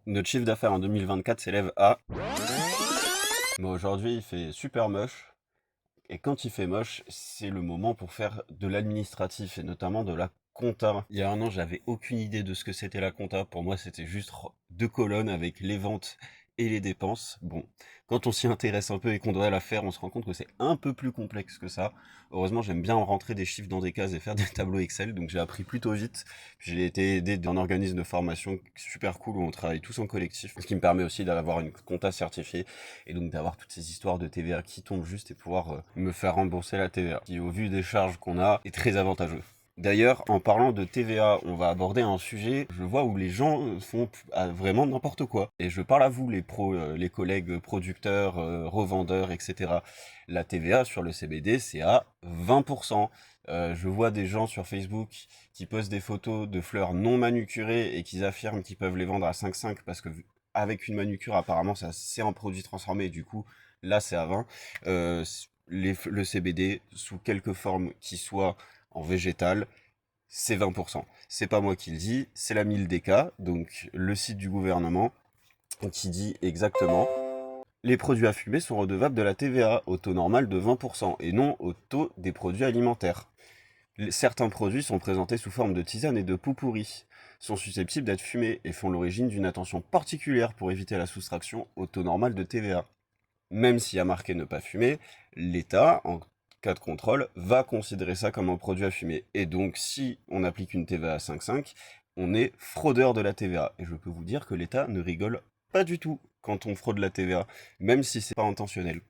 Notre chiffre d'affaires en 2024 s'élève à... Mais aujourd'hui, il fait super moche. Et quand il fait moche, c'est le moment pour faire de l'administratif et notamment de la compta. Il y a un an, j'avais aucune idée de ce que c'était la compta. Pour moi, c'était juste deux colonnes avec les ventes et les dépenses. Bon, quand on s'y intéresse un peu et qu'on doit la faire, on se rend compte que c'est un peu plus complexe que ça. Heureusement, j'aime bien rentrer des chiffres dans des cases et faire des tableaux Excel, donc j'ai appris plutôt vite. J'ai été aidé d'un organisme de formation super cool où on travaille tous en collectif, ce qui me permet aussi d'avoir une compta certifiée et donc d'avoir toutes ces histoires de TVA qui tombent juste et pouvoir me faire rembourser la TVA, qui au vu des charges qu'on a est très avantageux. D'ailleurs, en parlant de TVA, on va aborder un sujet, je vois où les gens font vraiment n'importe quoi. Et je parle à vous, les pros, les collègues producteurs, revendeurs, etc. La TVA sur le CBD, c'est à 20%. Je vois des gens sur Facebook qui postent des photos de fleurs non manucurées et qui affirment qu'ils peuvent les vendre à 5,5 parce que avec une manucure, apparemment, ça c'est un produit transformé, et du coup, là, c'est à 20. Le CBD, sous quelque forme qui soit en végétal, c'est 20%. C'est pas moi qui le dis, c'est la Mildeka, donc le site du gouvernement, qui dit exactement: les produits à fumer sont redevables de la TVA au taux normal de 20% et non au taux des produits alimentaires. Certains produits sont présentés sous forme de tisane et de poux pourris, sont susceptibles d'être fumés et font l'origine d'une attention particulière pour éviter la soustraction au taux normal de TVA. Même s'il y a marqué ne pas fumer, l'État, en cas de contrôle, va considérer ça comme un produit à fumer. Et donc, si on applique une TVA à 5,5, on est fraudeur de la TVA. Et je peux vous dire que l'État ne rigole pas du tout quand on fraude la TVA, même si c'est pas intentionnel.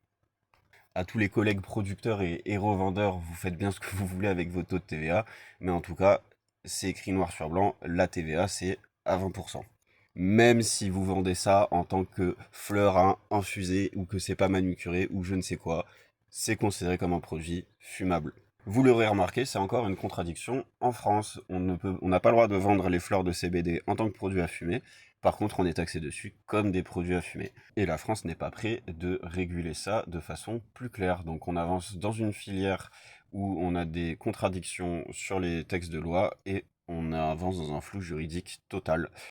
À tous les collègues producteurs et revendeurs, vous faites bien ce que vous voulez avec vos taux de TVA, mais en tout cas, c'est écrit noir sur blanc, la TVA c'est à 20%. Même si vous vendez ça en tant que fleur à infuser ou que c'est pas manucuré ou je ne sais quoi, c'est considéré comme un produit fumable. Vous l'aurez remarqué, c'est encore une contradiction. En France, on n'a pas le droit de vendre les fleurs de CBD en tant que produit à fumer. Par contre, on est taxé dessus comme des produits à fumer. Et la France n'est pas prête de réguler ça de façon plus claire. Donc on avance dans une filière où on a des contradictions sur les textes de loi et on avance dans un flou juridique total.